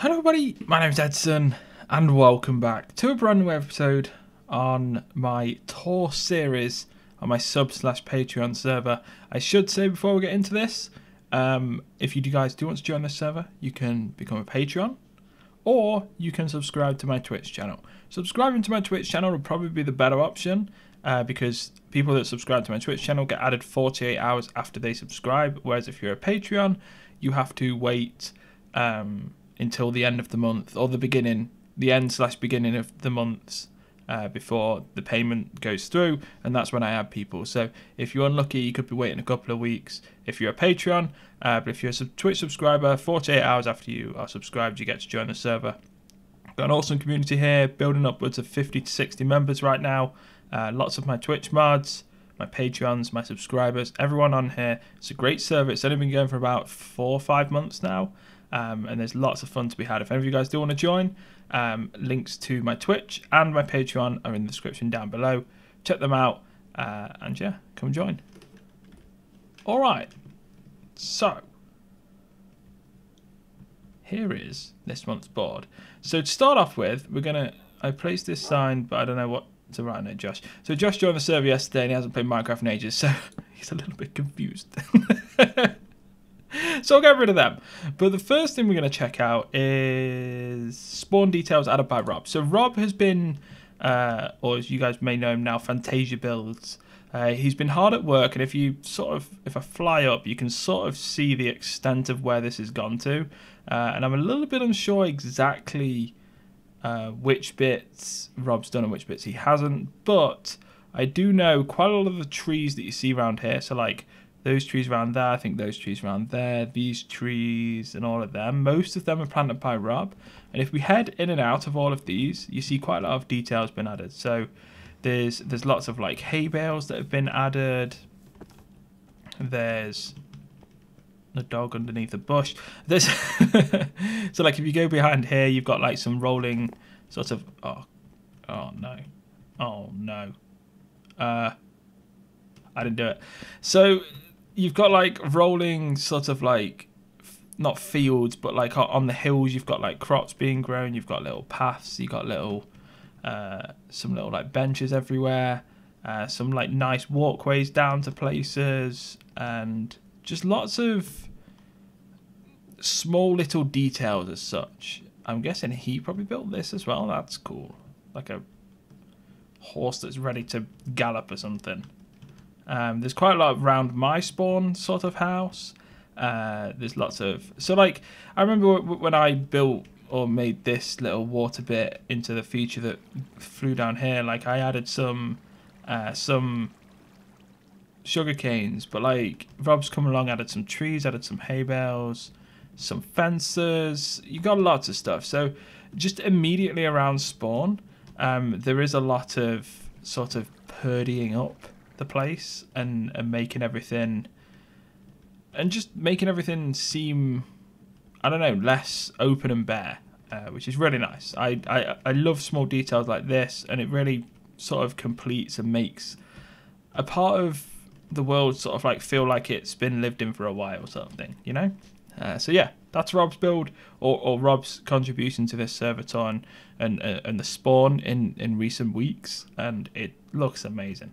Hello everybody, my name's Edson and welcome back to a brand new episode on my tour series on my sub/Patreon server. I should say before we get into this, if you guys do want to join this server, you can become a Patreon or you can subscribe to my Twitch channel. Subscribing to my Twitch channel would probably be the better option because people that subscribe to my Twitch channel get added 48 hours after they subscribe, whereas if you're a Patreon, you have to wait until the end of the month, or the end/beginning of the months before the payment goes through, and that's when I add people. So if you're unlucky, you could be waiting a couple of weeks if you're a Patreon, but if you're a Twitch subscriber, 48 hours after you are subscribed, you get to join the server. Got an awesome community here, building upwards of 50 to 60 members right now. Lots of my Twitch mods, my Patreons, my subscribers, everyone on here. It's a great server. It's only been going for about 4 or 5 months now. And there's lots of fun to be had. If any of you guys do want to join, links to my Twitch and my Patreon are in the description down below. Check them out, and yeah, come join. Alright, so here is this month's board. So to start off with, I placed this sign, but I don't know what to write on it, Josh. So Josh joined the server yesterday and he hasn't played Minecraft in ages, so he's a little bit confused. So I'll get rid of them. But the first thing we're going to check out is spawn details added by Rob. So Rob has been, or as you guys may know him now, Fantasia Builds. He's been hard at work, and if I fly up, you can sort of see the extent of where this has gone to. And I'm a little bit unsure exactly which bits Rob's done and which bits he hasn't. But I do know quite a lot of the trees that you see around here. So like those trees around there, I think those trees around there, these trees and all of them, most of them are planted by Rob. And if we head in and out of all of these, you see quite a lot of details been added. So there's lots of like hay bales that have been added. There's a dog underneath a bush. There's so like if you go behind here, you've got like some rolling sort of oh no. I didn't do it. So you've got like rolling sort of like, not fields, but like on the hills you've got like crops being grown, you've got little paths, you've got little some little like benches everywhere, some like nice walkways down to places, and just lots of small little details as such. I'm guessing he probably built this as well. That's cool. Like a horse that's ready to gallop or something. There's quite a lot around my spawn sort of house. There's lots of... So, like, I remember when I built or made this little water bit into the feature that flew down here, like, I added some sugar canes, but, like, Rob's come along, added some trees, added some hay bales, some fences. You got lots of stuff. So, just immediately around spawn, there is a lot of sort of purdying up the place and making everything seem, I don't know, less open and bare, which is really nice. I love small details like this, and it really sort of completes and makes a part of the world sort of like feel like it's been lived in for a while, sort of thing, you know. So yeah, that's Rob's build or Rob's contribution to this server and the spawn in recent weeks, and it looks amazing.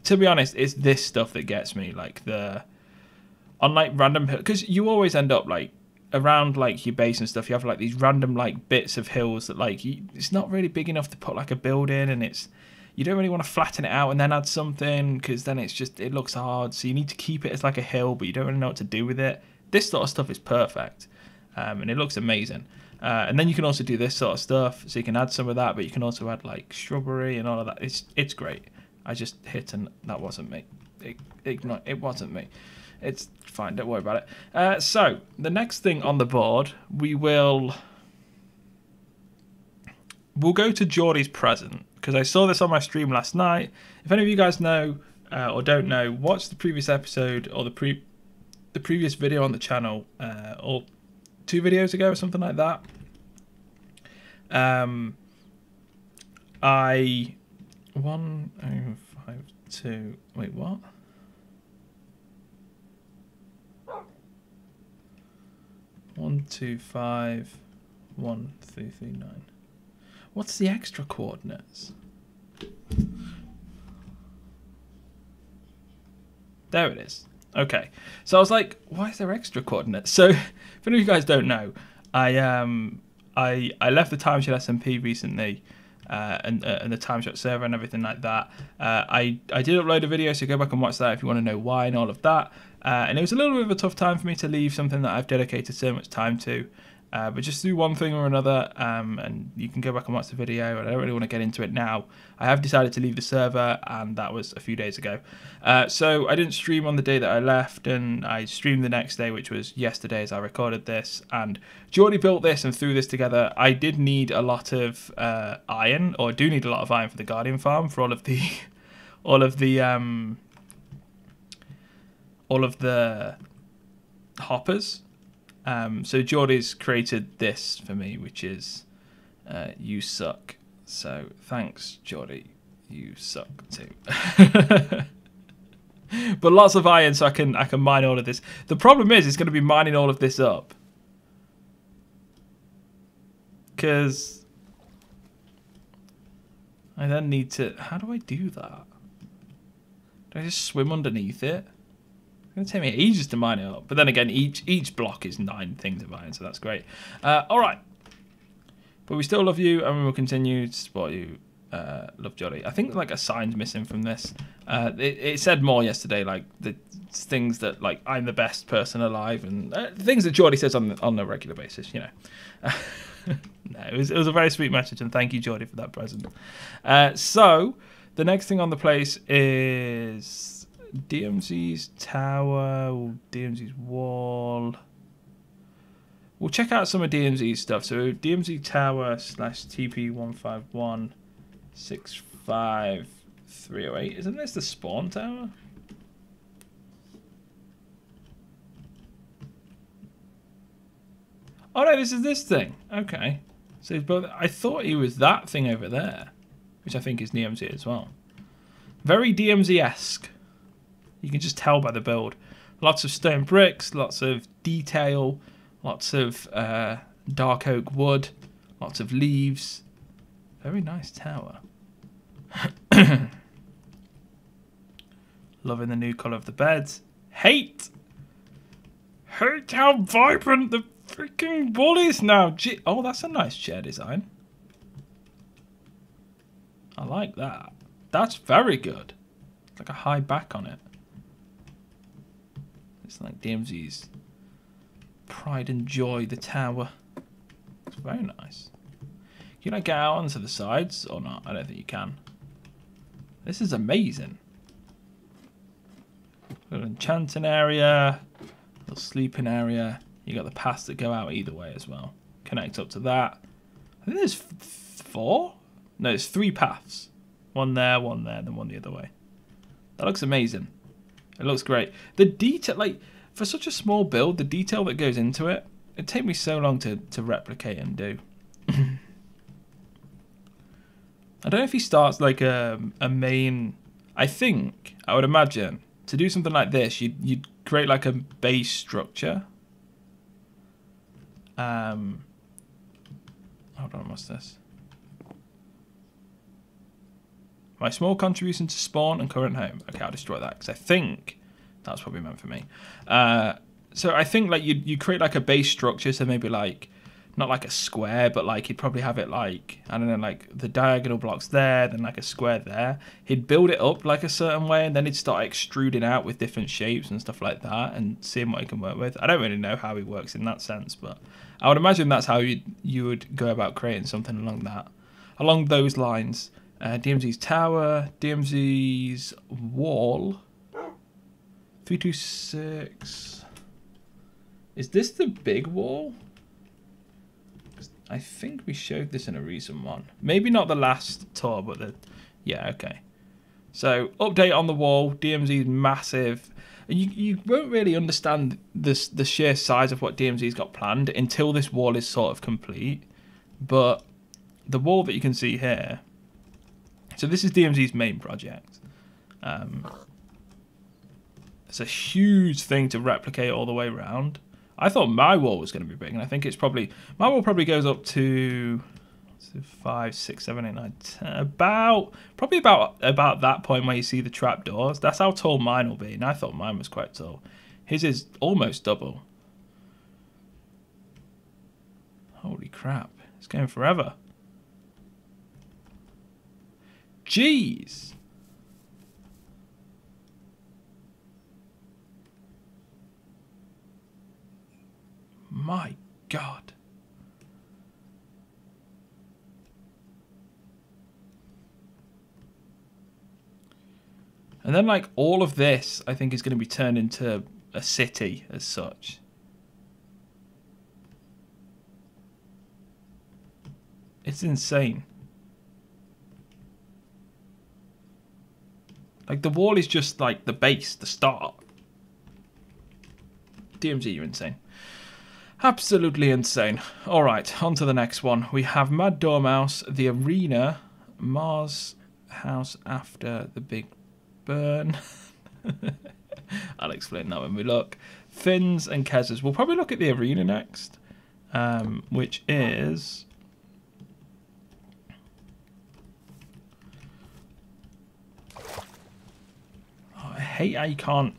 To be honest, it's this stuff that gets me, like on like random hills, because you always end up like around like your base and stuff. You have like these random like bits of hills that like it's not really big enough to put like a build in, and you don't really want to flatten it out and then add something, because then it looks hard. So you need to keep it as like a hill, but you don't really know what to do with it. This sort of stuff is perfect, and it looks amazing. And then you can also do this sort of stuff, so you can add some of that, but you can also add like shrubbery and all of that. It's great. I just hit and that wasn't me. It wasn't me. It's fine, don't worry about it. So, the next thing on the board, we'll go to Geordie's present, because I saw this on my stream last night. If any of you guys know or don't know, watch the previous episode or the previous video on the channel, or 2 videos ago or something like that. I 1052. Wait, what? 125 1339. What's the extra coordinates? There it is. Okay. So I was like, why is there extra coordinates? So if any of you guys don't know, I left the Timeshot SMP recently, and the Timeshot server and everything like that. I did upload a video, so go back and watch that if you want to know why and all of that. And it was a little bit of a tough time for me to leave something that I've dedicated so much time to. But just do one thing or another, and you can go back and watch the video. I don't really want to get into it now. I have decided to leave the server, and that was a few days ago. So I didn't stream on the day that I left, and I streamed the next day, which was yesterday as I recorded this. And Geordie built this and threw this together. I did need a lot of iron, or do need a lot of iron for the Guardian farm, for all of the hoppers. So Geordie's created this for me, which is You Suck. So thanks, Geordie. You suck too. But lots of iron, so I can mine all of this. The problem is it's going to be mining all of this up, because I then need to... How do I do that? Do I just swim underneath it? It's going to take me ages to mine it up. But then again, each block is 9 things of iron, so that's great. All right. But we still love you, and we will continue to support you. Love Geordie. I think like a sign's missing from this. It said more yesterday, like the things that like I'm the best person alive, and things that Geordie says on a regular basis, you know. No, it was a very sweet message, and thank you, Geordie, for that present. So the next thing on the place is DMZ's tower, or DMZ's wall. We'll check out some of DMZ's stuff. So DMZ tower / TP1516538. Isn't this the spawn tower? Oh no, this is this thing. Okay. So both. I thought he was that thing over there, which I think is DMZ as well. Very DMZ-esque. You can just tell by the build. Lots of stone bricks, lots of detail, lots of dark oak wood, lots of leaves. Very nice tower. Loving the new colour of the beds. Hate how vibrant the freaking wall is now. Oh, that's a nice chair design. I like that. That's very good. It's like a high back on it. It's like DMZ's pride and joy, the tower. It's very nice. Can you like get out onto the sides or not? I don't think you can. This is amazing. Little enchanting area, little sleeping area. You got the paths that go out either way as well. Connect up to that. I think there's 4? No, there's 3 paths. One there, then one the other way. That looks amazing. It looks great. The detail, like, for such a small build, the detail that goes into it, it'd take me so long to replicate and do. I don't know if he starts like a main... I think, I would imagine, to do something like this, you'd create like a base structure. Hold on, what's this? My small contribution to spawn and current home. Okay, I'll destroy that because I think that's probably meant for me. So I think like you create like a base structure, so maybe like not like a square, but like he'd probably have it like, I don't know, like the diagonal blocks there, then like a square there. He'd build it up like a certain way, and then he'd start extruding out with different shapes and stuff like that, and seeing what he can work with. I don't really know how he works in that sense, but I would imagine that's how you would go about creating something along those lines. DMZ's tower, DMZ's wall. 326. Is this the big wall? I think we showed this in a recent one. Maybe not the last tour, but the... Yeah, okay. So, update on the wall. DMZ's massive. You won't really understand the sheer size of what DMZ's got planned until this wall is sort of complete. But the wall that you can see here... So this is DMZ's main project. It's a huge thing to replicate all the way around. I thought my wall was going to be big, and I think it's probably... My wall probably goes up to 5, 6, 7, 8, 9, 10. Probably about that point where you see the trapdoors. That's how tall mine will be, and I thought mine was quite tall. His is almost double. Holy crap. It's going forever. Jeez. My God. And then, like, all of this, I think, is going to be turned into a city as such. It's insane. Like, the wall is just, like, the base, the start. DMZ, you're insane. Absolutely insane. Alright, on to the next one. We have Mad Dormouse, the Arena, Mars House After the Big Burn. I'll explain that when we look. Fins and Kezers. We'll probably look at the Arena next, which is... I hate how you can't...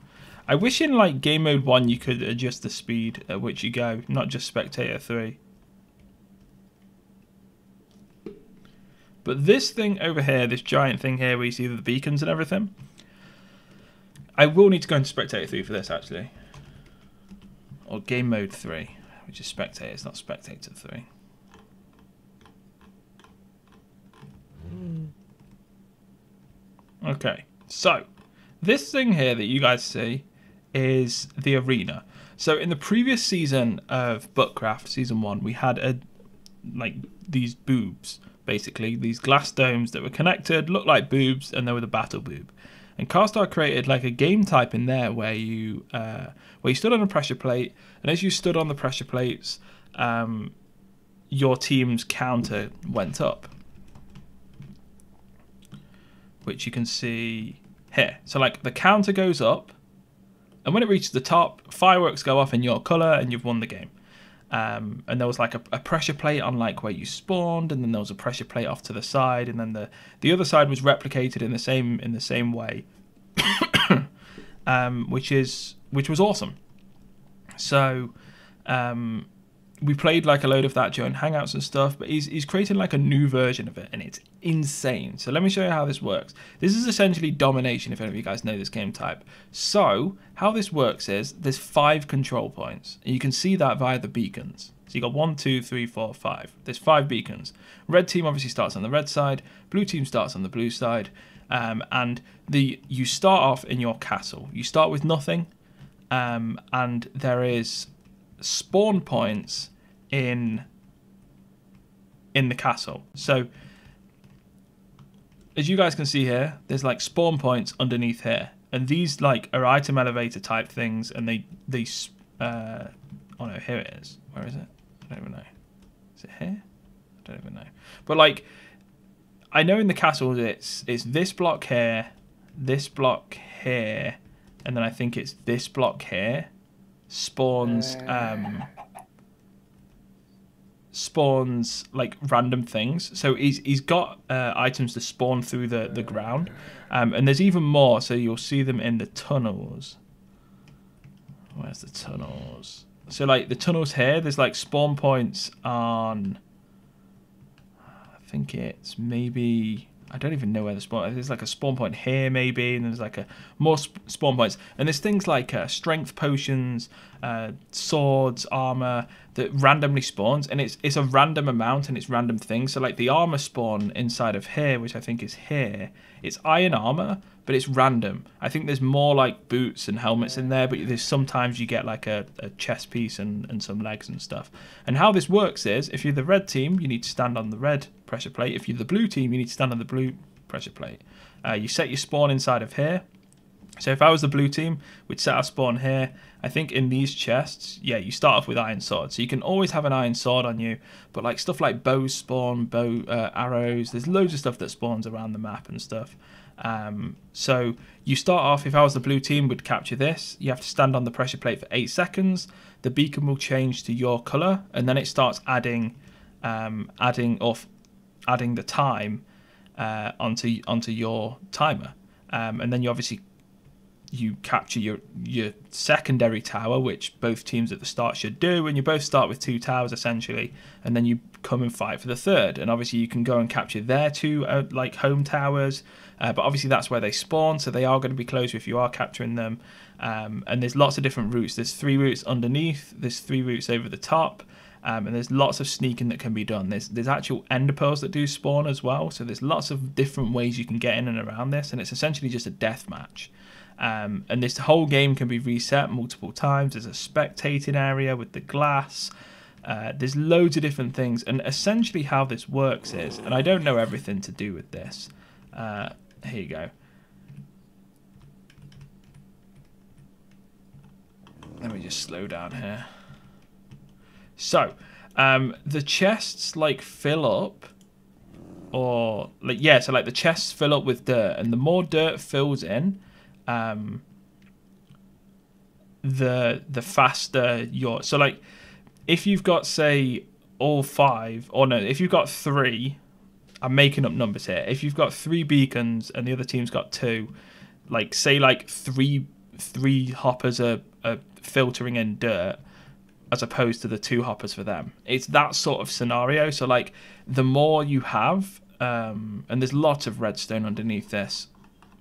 I wish in like game mode 1 you could adjust the speed at which you go, not just spectator 3. But this thing over here, this giant thing here where you see the beacons and everything, I will need to go into spectator 3 for this actually. Or game mode 3, which is spectator, it's not spectator 3. Okay, so this thing here that you guys see is the Arena. So in the previous season of Buttcraft, season 1, we had like these boobs, basically these glass domes that were connected, looked like boobs, and they were the battle boob. And Carstar created like a game type in there where you stood on a pressure plate, and as you stood on the pressure plates, your team's counter went up, which you can see here. So like the counter goes up, and when it reaches the top, fireworks go off in your colour, and you've won the game. And there was like a pressure plate on like where you spawned, and then there was a pressure plate off to the side, and then the other side was replicated in the same way, which was awesome. So we played like a load of that during Hangouts and stuff, but he's created like a new version of it, and it's insane. So let me show you how this works. This is essentially domination, if any of you guys know this game type. So how this works is there's 5 control points, and you can see that via the beacons. So you got 1, 2, 3, 4, 5. There's 5 beacons. Red team obviously starts on the red side, blue team starts on the blue side, and you start off in your castle. You start with nothing, and there is spawn points in the castle. So as you guys can see here, there's like spawn points underneath here, and these like are item elevator type things, and they oh no, here it is. Where is it? I don't even know. Is it here? I don't even know. But like, I know in the castle it's this block here, this block here, and then I think it's this block here spawns like random things. So he's got items to spawn through the ground, and there's even more. So you'll see them in the tunnels. Where's the tunnels? So like the tunnels here, there's like spawn points on, I think it's maybe, I don't even know where the spawn. There's like a spawn point here maybe, and there's like more spawn points. And there's things like strength potions, swords, armor that randomly spawns, and it's a random amount and it's random things. So like the armor spawn inside of here, which I think is here, it's iron armor, but it's random. I think there's more like boots and helmets in there, but there's sometimes you get like a chest piece and some legs and stuff. And how this works is, if you're the red team, you need to stand on the red pressure plate. If you're the blue team, you need to stand on the blue pressure plate. You set your spawn inside of here. So if I was the blue team, we'd set our spawn here. I think in these chests, yeah, you start off with iron sword. So you can always have an iron sword on you, but like stuff like bows spawn, arrows, there's loads of stuff that spawns around the map and stuff. So you start off, if I was the blue team, would capture this. You have to stand on the pressure plate for 8 seconds. The beacon will change to your color, and then it starts adding the time onto your timer. And then you capture your secondary tower, which both teams at the start should do, and you both start with 2 towers essentially, and then you come and fight for the third. And obviously you can go and capture their 2 like home towers, but obviously that's where they spawn, so they are going to be closer if you are capturing them. And there's lots of different routes. There's 3 routes underneath, there's 3 routes over the top, and there's lots of sneaking that can be done. There's actual ender pearls that do spawn as well, so there's lots of different ways you can get in and around this, and it's essentially just a death match. And this whole game can be reset multiple times. There's a spectating area with the glass. There's loads of different things, and essentially how this works is, and I don't know everything to do with this. Here you go. Let me just slow down here. So, the chests like fill up, or like so like the chests fill up with dirt, and the more dirt fills in, the faster your, so like if you've got say all 5, or no, if you've got 3, I'm making up numbers here, if you've got 3 beacons and the other team's got 2, like say like three hoppers are filtering in dirt as opposed to the 2 hoppers for them, it's that sort of scenario. So like the more you have, and there's lots of redstone underneath this,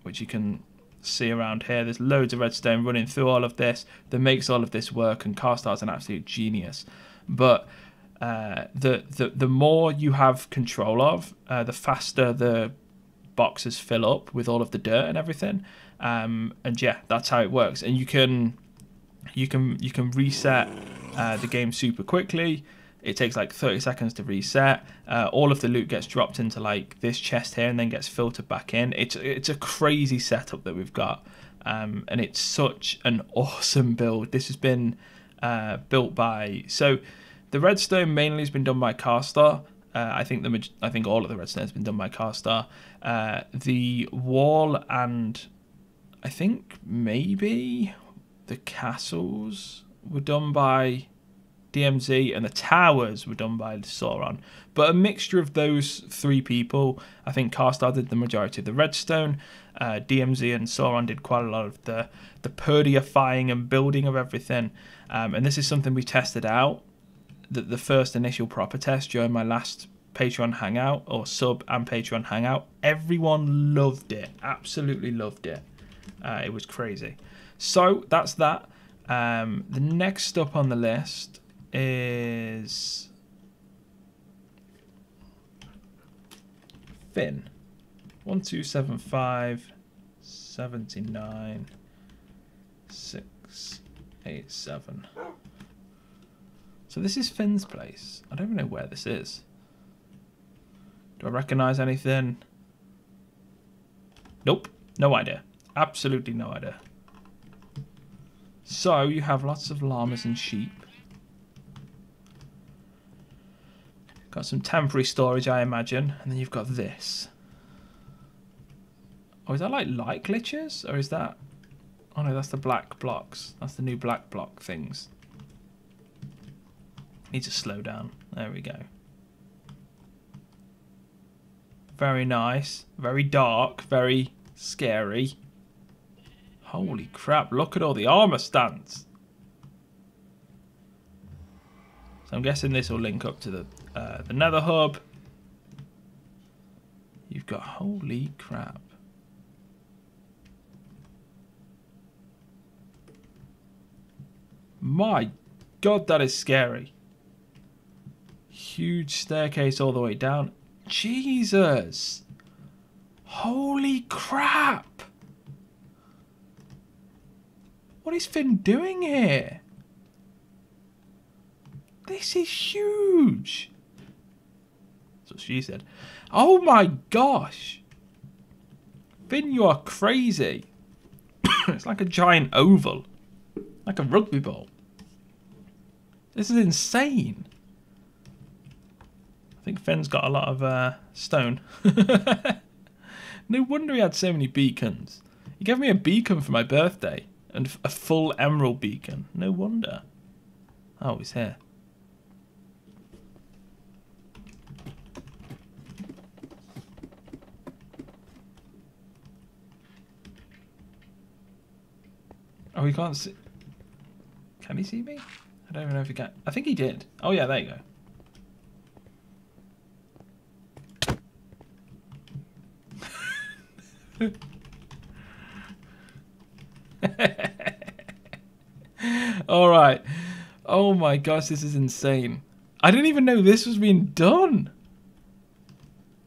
which you can see around here. There's loads of redstone running through all of this that makes all of this work, and Carstar's an absolute genius. But the more you have control of, the faster the boxes fill up with all of the dirt and everything. And yeah, that's how it works. And you can reset the game super quickly. It takes like 30 seconds to reset. All of the loot gets dropped into like this chest here and then gets filtered back in. It's a crazy setup that we've got, and it's such an awesome build. This has been built by, so the redstone mainly has been done by Carstar. I think all of the redstone has been done by Carstar. The wall and I think maybe the castles were done by DMZ, and the towers were done by Sauron. But a mixture of those 3 people. I think Carstar did the majority of the redstone. DMZ and Sauron did quite a lot of the purifying and building of everything. And this is something we tested out, the first initial proper test during my last Patreon hangout, or sub and Patreon hangout. Everyone loved it, absolutely loved it. It was crazy. So that's that. The next up on the list is Finn. 1275 79 687. So this is Finn's place. I don't even know where this is. Do I recognize anything? Nope, no idea. Absolutely no idea. So you have lots of llamas and sheep. Got some temporary storage, I imagine, and then you've got this. Oh, is that like light glitches, or is that? Oh no, that's the black blocks. That's the new black block things. Need to slow down. There we go. Very nice. Very dark. Very scary. Holy crap, look at all the armor stands. So I'm guessing this will link up to the nether hub. You've got, holy crap. My God, that is scary. Huge staircase all the way down. Jesus. Holy crap. What is Finn doing here? This is huge. That's what she said. Oh my gosh. Finn, you are crazy. It's like a giant oval. Like a rugby ball. This is insane. I think Finn's got a lot of stone. No wonder he had so many beacons. He gave me a beacon for my birthday. And a full emerald beacon. No wonder. Oh, he's here. Oh, he can't see. Can he see me? I don't even know if he can. I think he did. Oh, yeah, there you go. All right. Oh my gosh, this is insane. I didn't even know this was being done.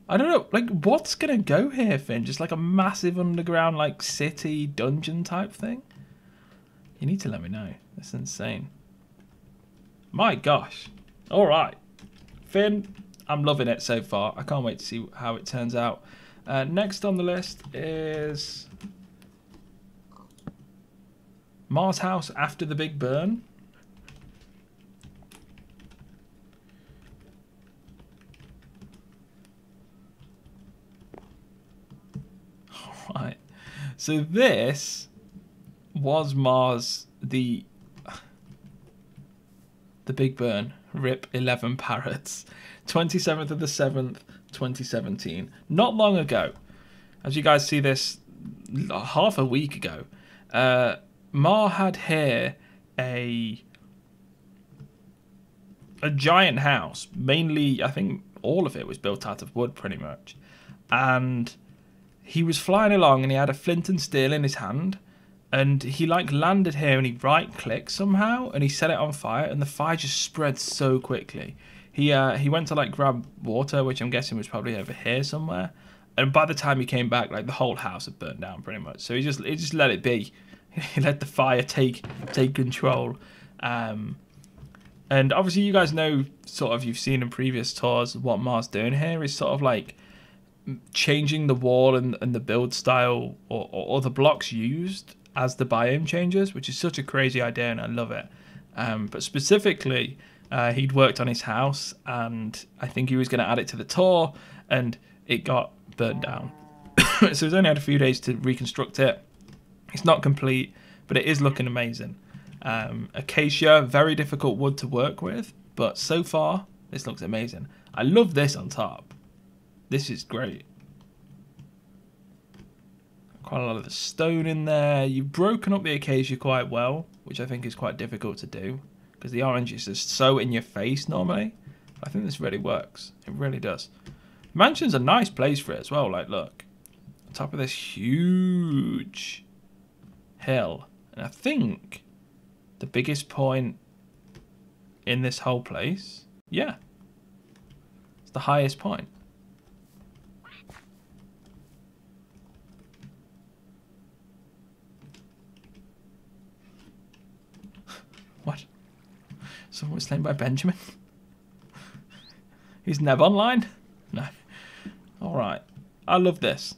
I don't know, like, what's gonna go here, Finn? Just like a massive underground, like, city dungeon type thing? You need to let me know. That's insane. My gosh. All right, Finn, I'm loving it so far. I can't wait to see how it turns out. Next on the list is Mars House after the Big Burn. Alright. So this was Mars, the Big Burn. RIP 11 parrots. 27th of the 7th, 2017. Not long ago. As you guys see this, half a week ago. Mar had here a giant house. Mainly, I think all of it was built out of wood pretty much. And he was flying along and he had a flint and steel in his hand. And he like landed here and he right clicked somehow and he set it on fire and the fire just spread so quickly. He went to like grab water, which I'm guessing was probably over here somewhere. And by the time he came back, like the whole house had burnt down pretty much. So he just let it be. He let the fire take control. And obviously you guys know, sort of, you've seen in previous tours, what Mar's doing here is sort of like changing the wall and the build style or the blocks used as the biome changes, which is such a crazy idea and I love it. But specifically, he'd worked on his house and I think he was going to add it to the tour and it got burnt down. So he's only had a few days to reconstruct it. It's not complete, but it is looking amazing. Acacia, very difficult wood to work with, but so far, this looks amazing. I love this on top. This is great. Quite a lot of the stone in there. You've broken up the acacia quite well, which I think is quite difficult to do, because the orange is just so in your face normally. I think this really works. It really does. Mansion's a nice place for it as well. Like, look. On top of this huge hill. And I think the biggest point in this whole place, yeah, it's the highest point. What? Someone was slain by Benjamin? He's never online? No. Alright. I love this.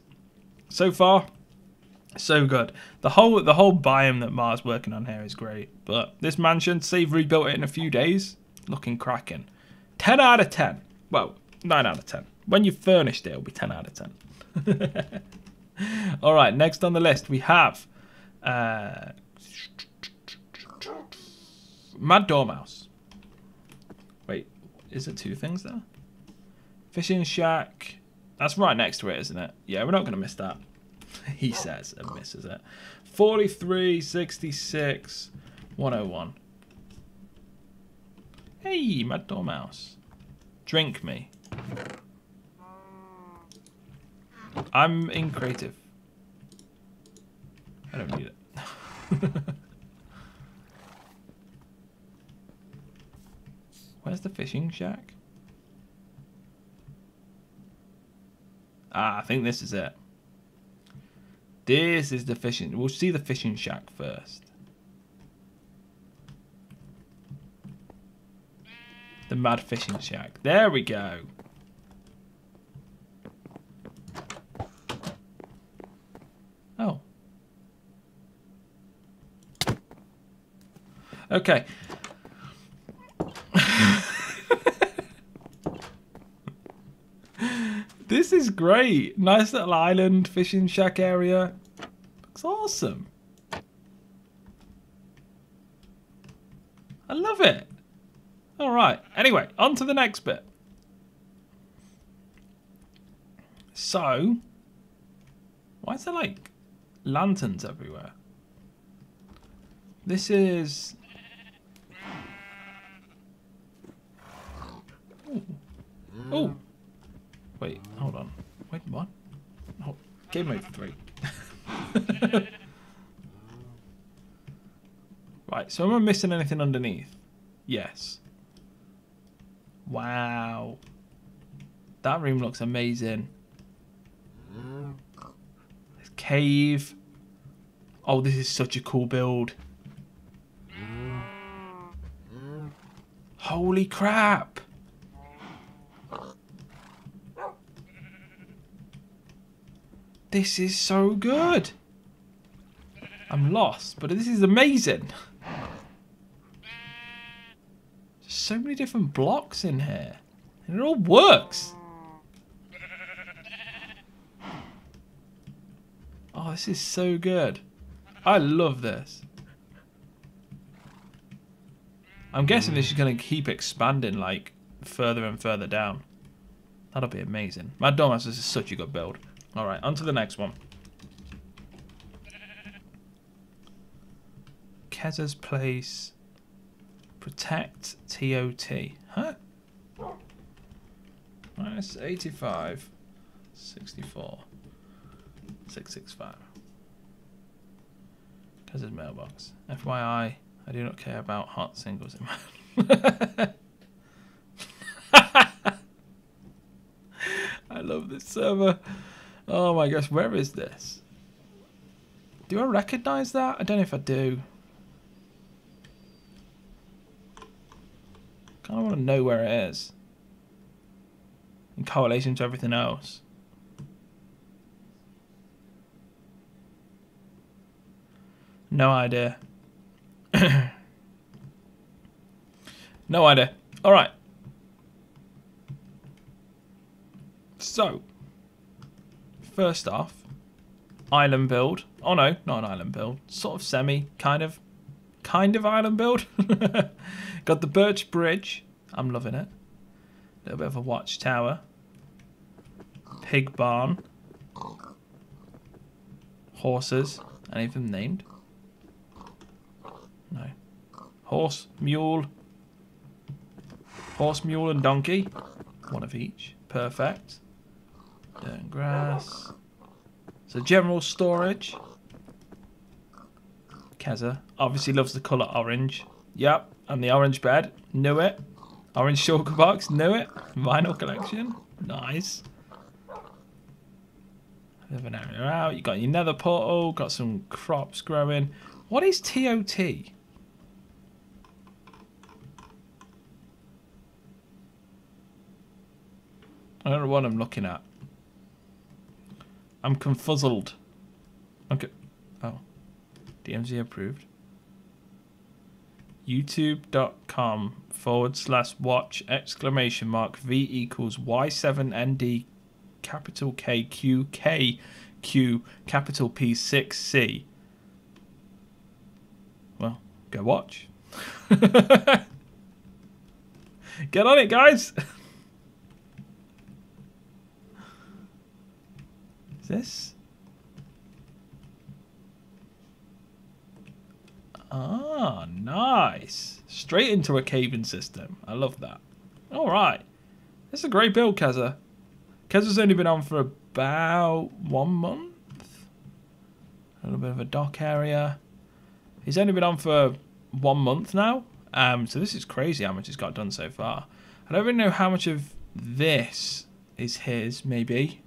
So far, so good. The whole biome that Mar's working on here is great. But this mansion, say you've rebuilt it in a few days, looking cracking. 10 out of 10. Well, 9 out of 10. When you've furnished it, it'll be 10 out of 10. Alright, next on the list we have Mad Dormouse. Wait, is it two things there? Fishing shack. That's right next to it, isn't it? Yeah, we're not going to miss that. He says and misses it. 43, 66, 101. Hey, Mad Dormouse. Drink me. I'm in creative. I don't need it. Where's the fishing shack? Ah, I think this is it. This is the fishing. We'll see the fishing shack first. The mad fishing shack. There we go. Oh. Okay. This is great. Nice little island, fishing shack area. Looks awesome. I love it. All right. Anyway, on to the next bit. So, why is there like lanterns everywhere? This is... Ooh. Oh. Wait, hold on. Wait, what? Oh, game over 3. Right, so am I missing anything underneath? Yes. Wow. That room looks amazing. This cave. Oh, this is such a cool build. Holy crap. This is so good. I'm lost, but this is amazing. So many different blocks in here. And it all works. Oh, this is so good. I love this. I'm guessing this is going to keep expanding, like, further and further down. That'll be amazing. Mad Dormouse is such a good build. Alright, on to the next one. Kezza's Place. Protect TOT. Huh? Minus 85. 64. 665. Kezza's Mailbox. FYI, I do not care about hot singles in my... I love this server. Oh my gosh, where is this? Do I recognize that? I don't know if I do. Kind of want to know where it is in correlation to everything else. No idea. No idea. All right. So, first off, island build. Oh no, not an island build. Sort of semi, kind of island build. Got the birch bridge. I'm loving it. A little bit of a watchtower. Pig barn. Horses. Any of them named? No. Horse, mule. Horse, mule and donkey. One of each. Perfect. Dirt and grass. So general storage. Kezza obviously loves the colour orange. Yep, and the orange bed. Knew it. Orange shulker box. Knew it. Vinyl collection. Nice. Living area out. You got your nether portal. Got some crops growing. What is TOT? I don't know what I'm looking at. I'm confuzzled. Okay. Oh. DMZ approved. YouTube.com/watch !V equals Y7ND capital K Q K Q capital P 6C. Well, go watch. Get on it, guys. Is this? Ah, nice. Straight into a caving system. I love that. All right. This is a great build, Kezza. Kezza's only been on for about 1 month. A little bit of a dock area. He's only been on for 1 month now. So this is crazy how much he's got done so far. I don't really know how much of this is his, maybe.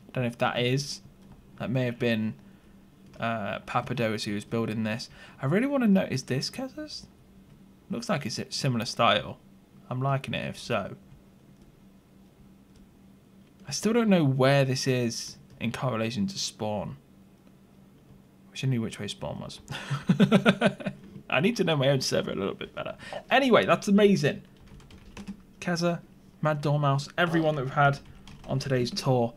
I don't know if that is. That may have been Papados who was building this. I really want to know, is this Kezza's? Looks like it's a similar style. I'm liking it if so. I still don't know where this is in correlation to spawn. Wish I knew which way spawn was. I need to know my own server a little bit better. Anyway, that's amazing. Kezza, Mad Dormouse, everyone that we've had on today's tour.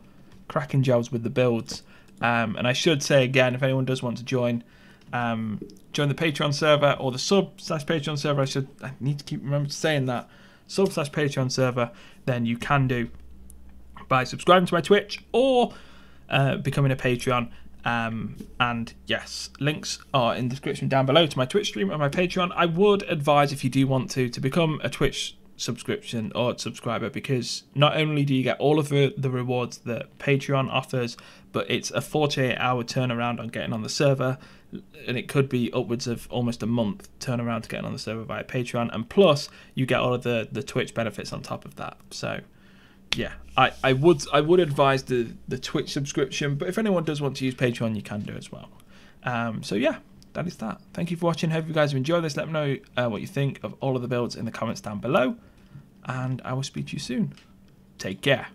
Cracking jobs with the builds. And I should say again, if anyone does want to join the Patreon server or the sub/Patreon server, I need to keep remembering saying that, sub/Patreon server, then you can do by subscribing to my Twitch or becoming a Patreon. And yes, links are in the description down below to my Twitch stream and my Patreon. I would advise, if you do want to become a Twitch subscription or subscriber, because not only do you get all of the rewards that Patreon offers, but it's a 48-hour turnaround on getting on the server, and it could be upwards of almost a month turnaround to getting on the server via Patreon, and plus you get all of the Twitch benefits on top of that. So yeah, I would advise the Twitch subscription, but if anyone does want to use Patreon, you can do as well. So yeah, that is that. Thank you for watching. Hope you guys have enjoyed this. Let me know what you think of all of the builds in the comments down below, and I will speak to you soon. Take care.